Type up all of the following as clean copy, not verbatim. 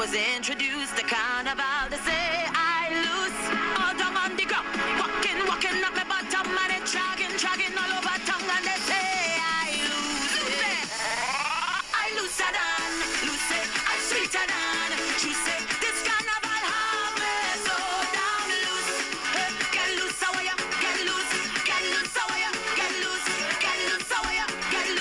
was introduced to carnival, they say I loose all down on the ground, walking up my bottom and it dragging all over tongue, and they say I looser than, loose it, I sweeter than, she say this carnival have me so down loose, get loose how ya, get loose how ya, get loose how ya, get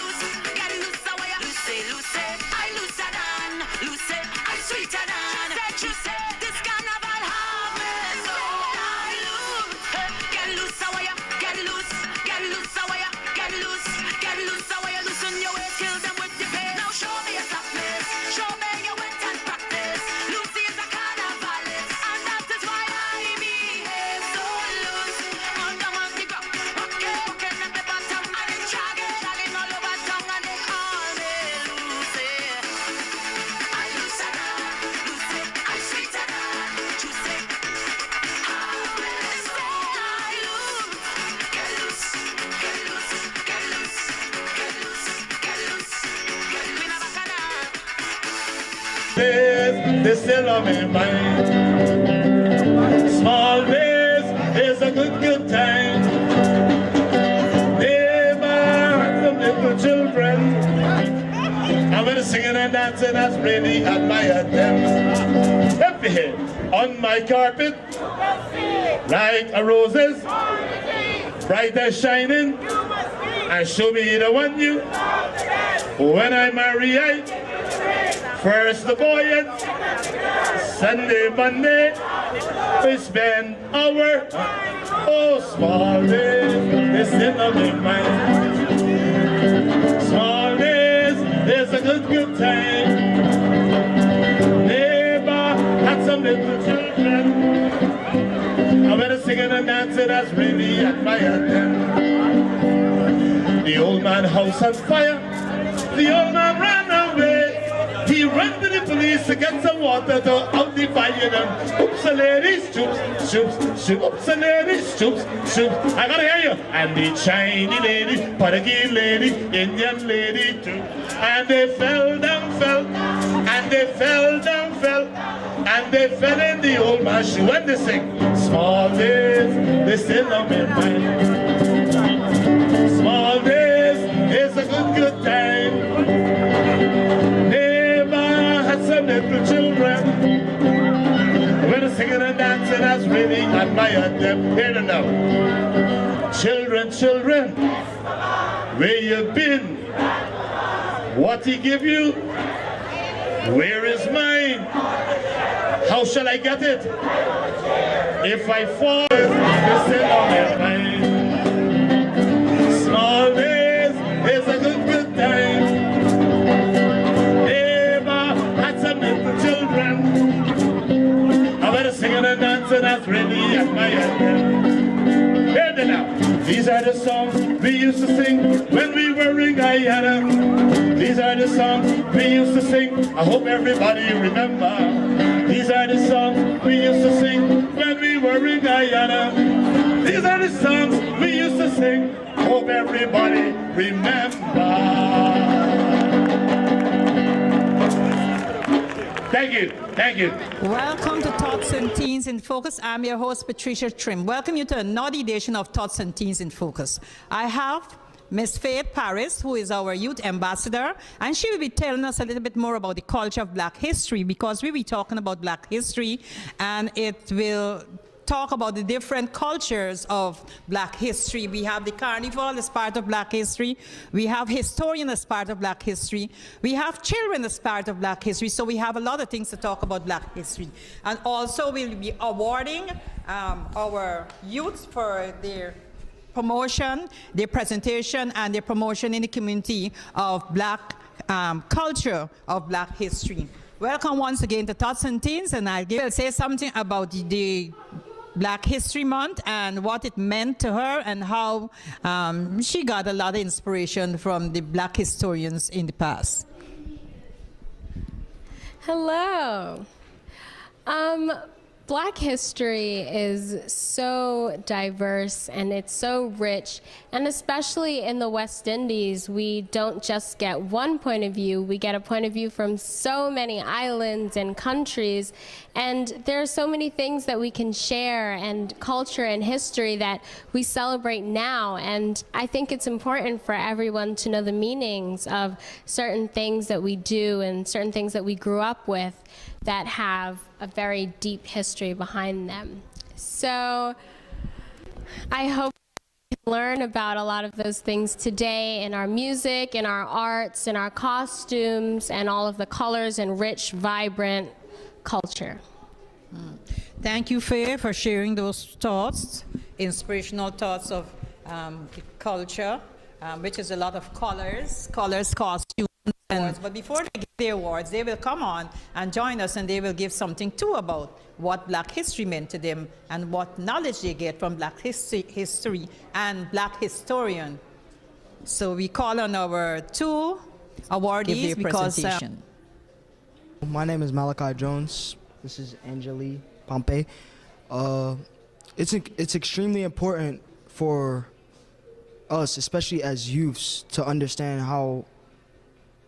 loose how ya, loose it, I looser than, loose it, I sweeter than, she say this carnival have me so down loose, get loose how ya, get loose how ya, get loose how ya, loosen your waist, kill them with the pain. Now show me your softness, show me your wit and practice. Lucy is a carnivalist, and that is why I behave so loose. All down on the ground, walking up the bottom, and it's dragging all over tongue, and they call me Lucy. I looser than, Lucy, I sweeter than, juicy. They still on my mind. Small days is a good time. They are the little children. And when singing and dancing, I really admire them. Happy head on my carpet, like a roses, bright and shining. And show me the one you. When I marry, first the boy and Sunday, Monday, we spend our small days, they still on my mind. little children. And when they're singing and dancing, that's really admire them. The old man house on fire. The old man ran away. He ran to the police to get some water to out the fire them. Oops, ladies, shoops, shoops, shoops. Oops, ladies, shoops, shoops. I gotta hear you. And the Chinese lady, Portuguese lady, Indian lady too. And they fell down, fell. And they fell down, fell. And they fell in the old man's shoe. And they sing, small days, they still on my mind. Small days is a good, good time. Some little children, when they're singing and dancing, I really admire them. Hear them now. Children, children, where you been? What he give you? Where is mine? How shall I get it? If I fall, it's still on my mind. Small days is a good, good time. Singing and dancing, that's really admire them. Hear them now. These are the songs we used to sing when we were in Guyana. These are the songs we used to sing. I hope everybody remember. These are the songs we used to sing when we were in Guyana. These are the songs we used to sing. Hope everybody remember. Thank you. Thank you. Welcome to Thoughts and Teens in Focus. I'm your host, Patricia Trim. Welcome you to another edition of Thoughts and Teens in Focus. I have Miss Faith Paris, who is our youth ambassador, and she will be telling us a little bit more about the culture of Black history, because we'll be talking about Black history, and it will talk about the different cultures of Black history. We have the carnival as part of Black history. We have historian as part of Black history. We have children as part of Black history. So we have a lot of things to talk about Black history. And also we'll be awarding our youth for their promotion, their presentation, and their promotion in the community of Black culture of Black history. Welcome once again to Thoughts and Teens, and I'll say something about the Black History Month and what it meant to her, and how she got a lot of inspiration from the Black historians in the past. Hello. Black history is so diverse and it's so rich, and especially in the West Indies, we don't just get one point of view, we get a point of view from so many islands and countries, and there are so many things that we can share, and culture and history that we celebrate now, and I think it's important for everyone to know the meanings of certain things that we do and certain things that we grew up with that have a very deep history behind them. So I hope we can learn about a lot of those things today in our music, in our arts, in our costumes, and all of the colors and rich, vibrant culture. Thank you, Faye, for sharing those thoughts, inspirational thoughts of the culture, which is a lot of colors, costumes. But before they give the awards, they will come on and join us, and they will give something too about what Black history meant to them and what knowledge they get from Black history and Black historian. So we call on our two awardees because my name is Malachi Jones. This is Angeli Pompey. It's extremely important for us, especially as youths, to understand how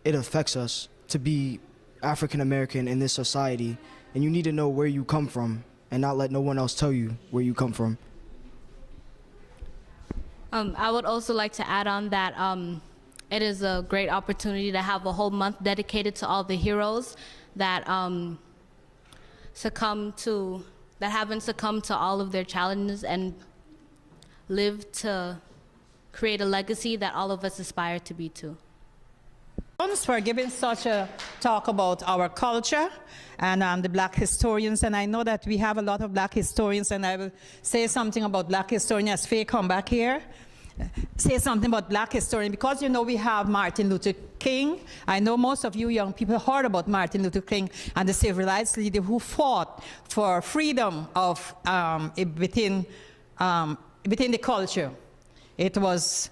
it affects us to be African American in this society, and you need to know where you come from and not let no one else tell you where you come from. I would also like to add on that it is a great opportunity to have a whole month dedicated to all the heroes that haven't succumbed to all of their challenges and live to create a legacy that all of us aspire to be too. For giving such a talk about our culture and the Black historians, and I know that we have a lot of Black historians, and I will say something about Black historians as Faye come back here. say something about black history. And because, you know, we have Martin Luther King. I know most of you young people heard about Martin Luther King and the civil rights leader who fought for freedom of within the culture. It was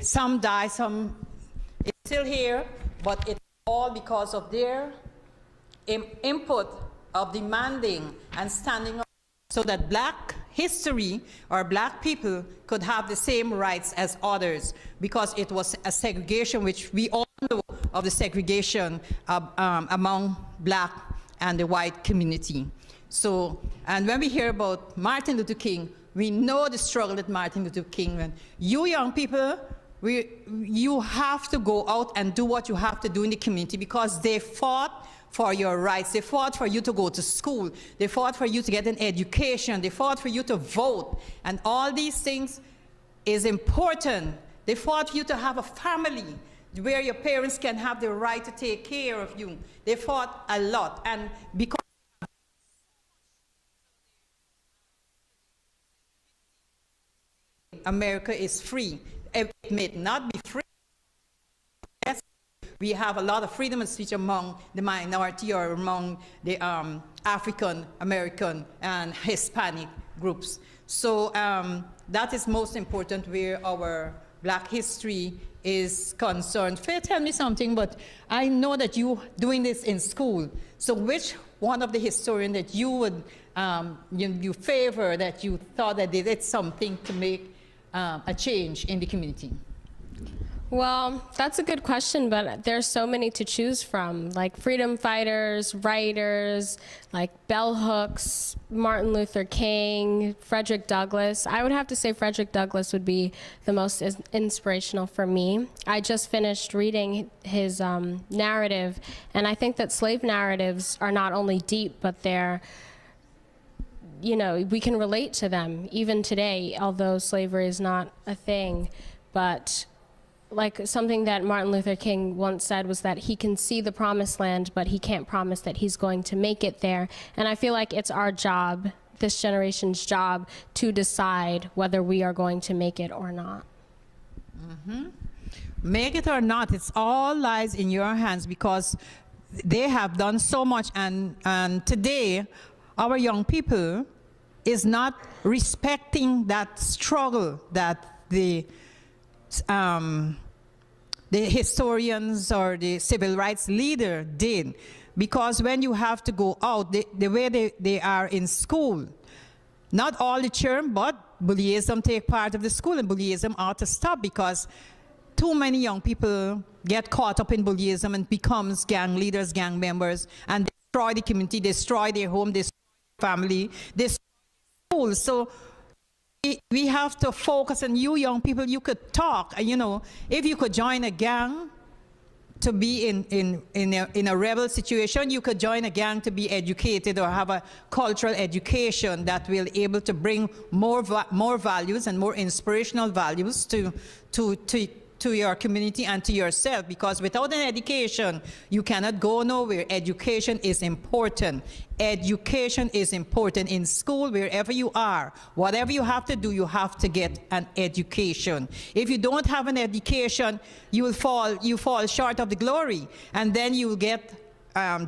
some died, some is still here, but it's all because of their input of demanding and standing up so that black history or black people could have the same rights as others, because it was a segregation, which we all know of the segregation among black and the white community. So, and when we hear about Martin Luther King, we know the struggle that Martin Luther King went. You young people, you have to go out and do what you have to do in the community, because they fought for your rights. They fought for you to go to school. They fought for you to get an education. They fought for you to vote. And all these things is important. They fought for you to have a family where your parents can have the right to take care of you. They fought a lot. And because America is free, it may not be free. We have a lot of freedom of speech among the minority or among the African American and Hispanic groups. So that is most important where our black history is concerned. Faye, tell me something, but I know that you doing this in school. So which one of the historians that you would you favor, that you thought that they did something to make a change in the community? Well, that's a good question, but there's so many to choose from, like freedom fighters, writers, like bell hooks, Martin Luther King, Frederick Douglass. I would have to say Frederick Douglass would be the most inspirational for me. I just finished reading his narrative, and I think that slave narratives are not only deep, but they're, you know, we can relate to them even today, although slavery is not a thing. But like something that Martin Luther King once said was that he can see the promised land, but he can't promise that he's going to make it there. And I feel like it's our job, this generation's job, to decide whether we are going to make it or not. Mm-hmm. Make it or not, it's all lies in your hands, because they have done so much, and today our young people is not respecting that struggle that the historians or the civil rights leader did. Because when you have to go out, the way they are in school, not all the children, but bullyism take part of the school, and bullyism ought to stop, because too many young people get caught up in bullyism and becomes gang leaders, gang members, and destroy the community, destroy their home, destroy their family, destroy school. So we have to focus on you young people. You could talk, you know, if you could join a gang to be in a rebel situation, you could join a gang to be educated or have a cultural education that will able to bring more values and more inspirational values to your community and to yourself, because without an education, you cannot go nowhere. Education is important. Education is important in school, wherever you are. Whatever you have to do, you have to get an education. If you don't have an education, you fall short of the glory, and then you will get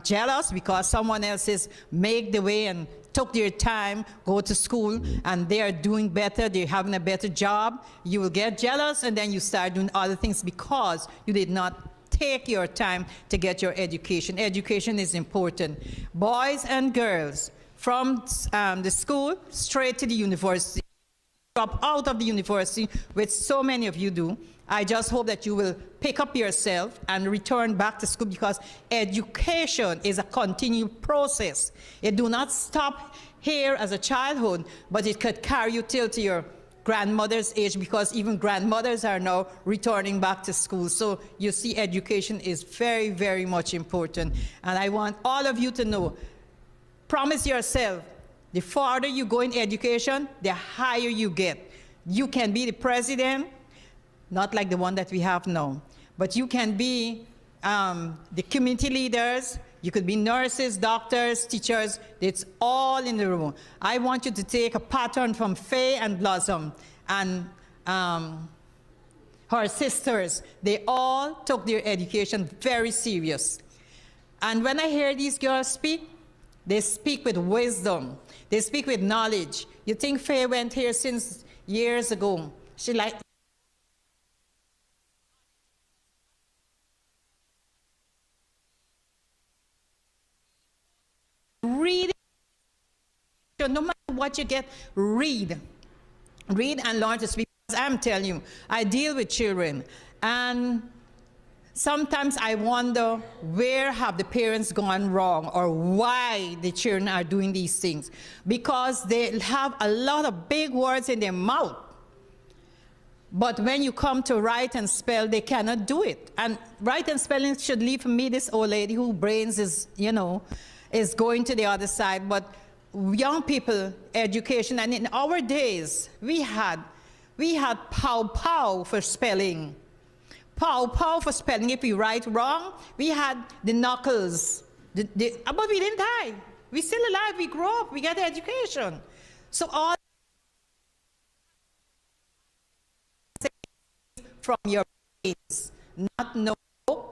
jealous because someone else is make the way and took their time, go to school, and they are doing better, they're having a better job. You will get jealous, and then you start doing other things because you did not take your time to get your education. Education is important. Boys and girls, from the school straight to the university, drop out of the university, which so many of you do. I just hope that you will pick up yourself and return back to school, because education is a continued process. It do not stop here as a childhood, but it could carry you till to your grandmother's age, because even grandmothers are now returning back to school. So you see, education is very, very much important. And I want all of you to know, promise yourself, the farther you go in education, the higher you get. You can be the president, not like the one that we have now, but you can be the community leaders, you could be nurses, doctors, teachers. It's all in the room. I want you to take a pattern from Faye and Blossom and her sisters, they all took their education very serious. And when I hear these girls speak, they speak with wisdom. They speak with knowledge. You think Faye went here since years ago. She like reading. No matter what you get, read. Read and learn to speak. I'm telling you, I deal with children, and sometimes I wonder where have the parents gone wrong or why the children are doing these things. Because they have a lot of big words in their mouth. But when you come to write and spell, they cannot do it. And write and spelling should leave for me this old lady whose brains is, is going to the other side. But young people, education, and in our days, we had pow for spelling. Pow for spelling. If we write wrong, we had the knuckles. But we didn't die. We're still alive. We grow up. We get education. So all from your brains, not no book.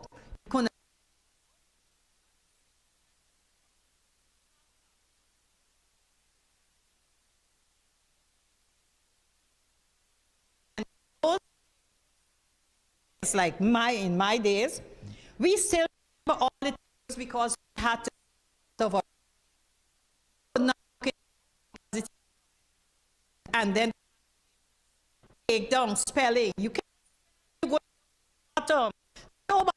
It's like in my days, we still remember all the things because we had to survive. And then take down spelling. You can't go to the bottom. Nobody.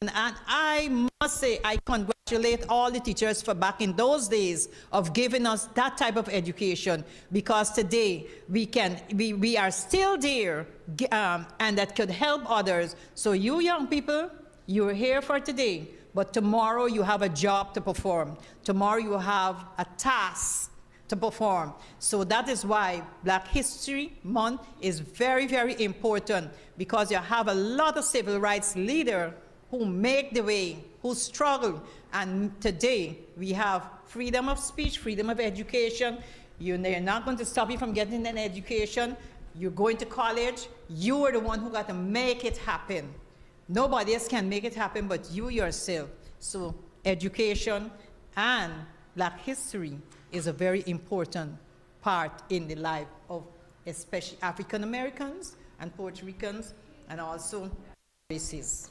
And I must say, I congratulate all the teachers for back in those days of giving us that type of education, because today we are still there, and that could help others. So you young people, you're here for today, but tomorrow you have a job to perform. Tomorrow you have a task to perform. So that is why Black History Month is very, very important, because you have a lot of civil rights leaders who make the way, who struggle. And today, we have freedom of speech, freedom of education. They're not going to stop you from getting an education. You're going to college. You are the one who got to make it happen. Nobody else can make it happen but you yourself. So education and Black history is a very important part in the life of especially African Americans and Puerto Ricans and also races.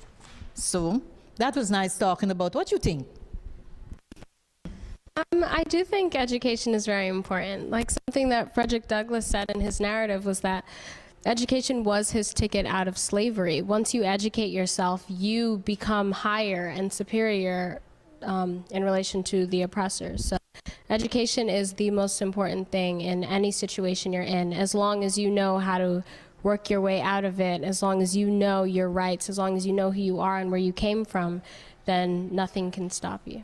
So that was nice talking about. What you think? I do think education is very important. Like something that Frederick Douglass said in his narrative was that education was his ticket out of slavery. Once you educate yourself, you become higher and superior in relation to the oppressors. So education is the most important thing in any situation you're in, as long as you know how to work your way out of it, as long as you know your rights, as long as you know who you are and where you came from, then nothing can stop you.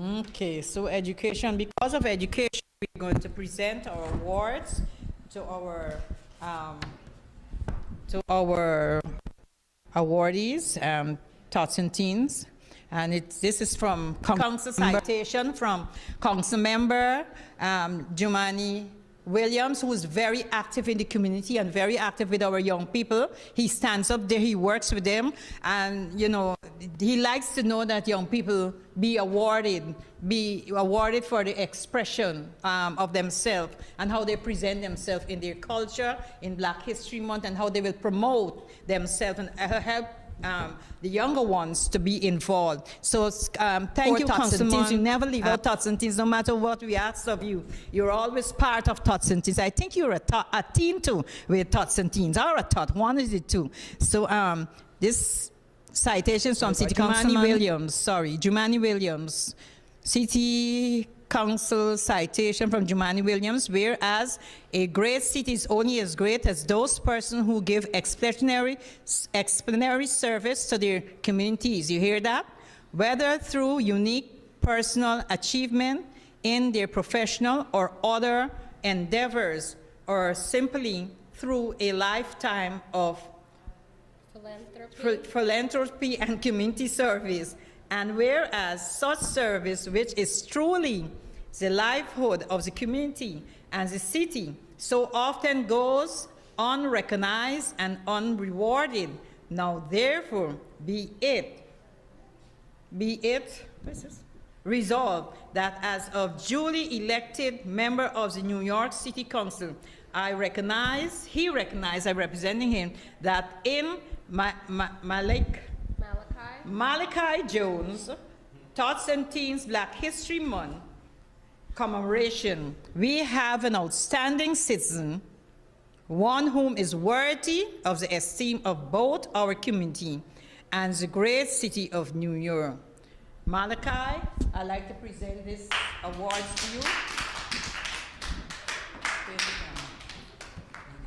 Okay, so education. Because of education, we're going to present our awards to our awardees, tots and teens. And this is from council citation from council member Jumani Williams, who is very active in the community and very active with our young people. He stands up there, he works with them, and he likes to know that young people be awarded for the expression of themselves and how they present themselves in their culture, in Black History Month, and how they will promote themselves and help the younger ones to be involved. So thank you, Councilman. You never leave out Tots and Teens, no matter what we ask of you. You're always part of Tots and Teens. I think you're a teen too with Tots and Teens, or a tot, one is it too. So this citation from City Councilman Jumani Williams, City Council citation from Jumani Williams, whereas a great city is only as great as those persons who give explanatory service to their communities. You hear that? Whether through unique personal achievement in their professional or other endeavors, or simply through a lifetime of philanthropy and community service. And whereas such service, which is truly the livelihood of the community and the city so often goes unrecognized and unrewarded. Now, therefore, be it resolved that as of duly elected member of the New York City Council, I'm representing him, that in Malachi Jones, Tots and Teens Black History Month commemoration, we have an outstanding citizen, one whom is worthy of the esteem of both our community and the great city of New York. Malachi, I'd like to present this award to you.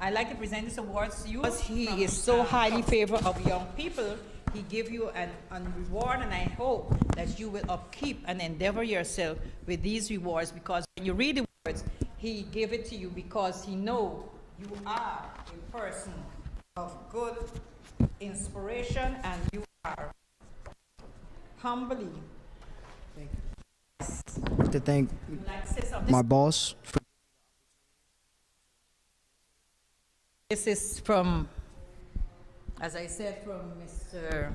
I'd like to present this award to you. Because he is so highly favored of young people, he give you an reward, and I hope that you will upkeep and endeavor yourself with these rewards, because when you read the words, he gave it to you because he know you are a person of good inspiration, and you are humbly. I'd like to thank my boss for This is from, as I said, from Mr.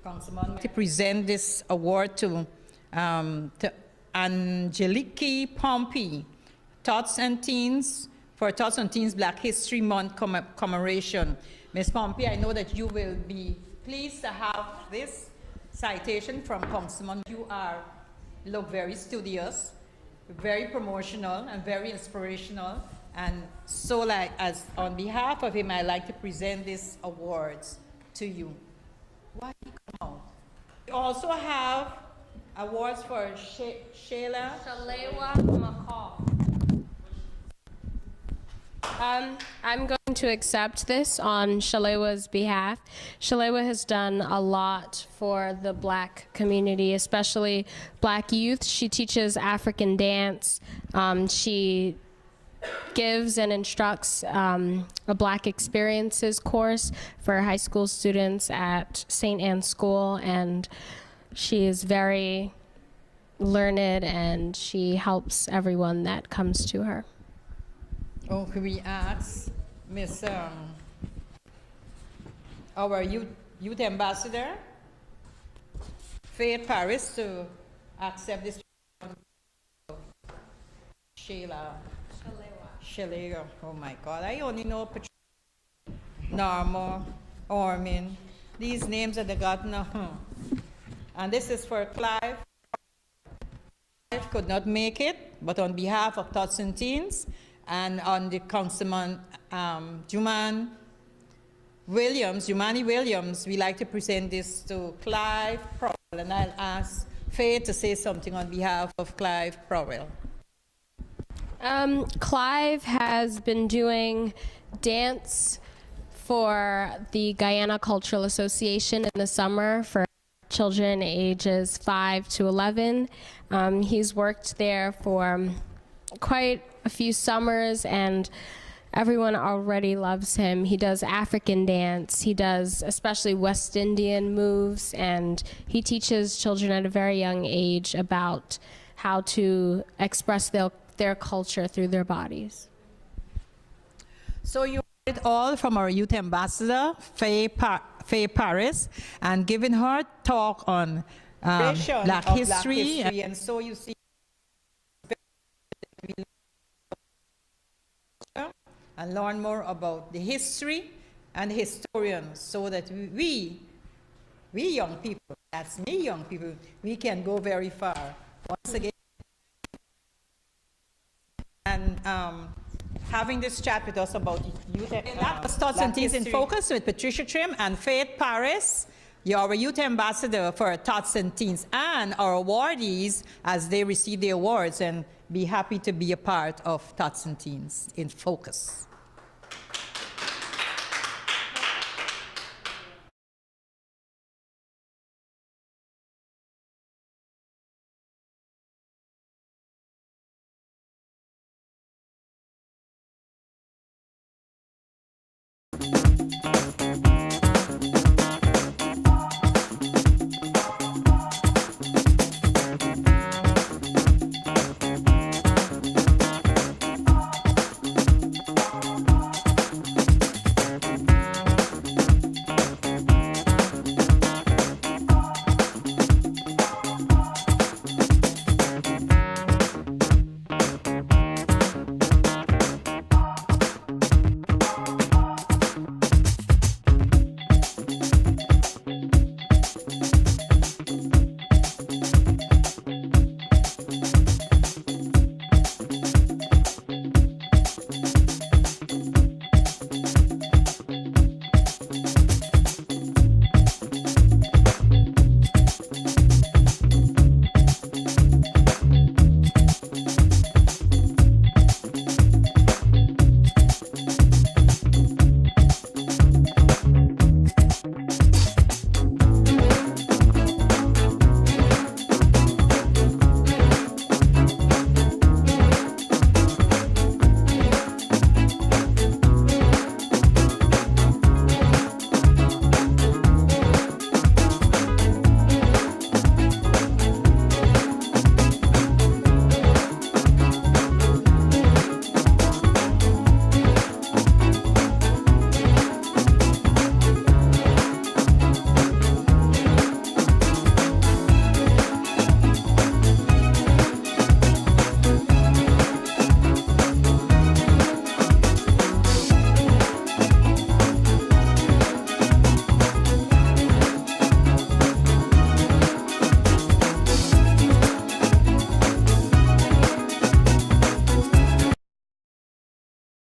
Councilman, to present this award to Angelique Pompey, Tots and Teens, for Tots and Teens Black History Month commemoration. Ms. Pompey, I know that you will be pleased to have this citation from Councilman. You look very studious, very promotional, and very inspirational. And so, as on behalf of him, I'd like to present these awards to you. Why did he come out? We also have awards for Shalewa McCall. I'm going to accept this on Shalewa's behalf. Shalewa has done a lot for the Black community, especially Black youth. She teaches African dance. She gives and instructs a Black Experiences course for high school students at St. Anne's School, and she is very learned, and she helps everyone that comes to her. Oh, could we ask Miss our youth ambassador, Faith Paris, to accept this? Shalewa. Oh my God, I only know Patricia, Norma, Ormin. These names are the God now. And this is for Clive. Clive could not make it, but on behalf of Tots and Teens and on the Councilman Jumani Williams, we like to present this to Clive Prowell, and I'll ask Faith to say something on behalf of Clive Prowell. Clive has been doing dance for the Guyana Cultural Association in the summer for children ages 5 to 11. He's worked there for quite a few summers, and everyone already loves him. He does African dance, he does especially West Indian moves, and he teaches children at a very young age about how to express their culture through their bodies. So you heard it all from our youth ambassador, Faye Paris, and giving her talk on Black history. And so you see, and learn more about the history and the historians, so that we young people, that's me young people, we can go very far. Once again, and having this chat with us about youth. That was Tots and Teens in Focus with Patricia Trim and Faith Paris. You're our youth ambassador for Tots and Teens, and our awardees as they receive the awards, and be happy to be a part of Tots and Teens in Focus.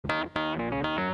Thank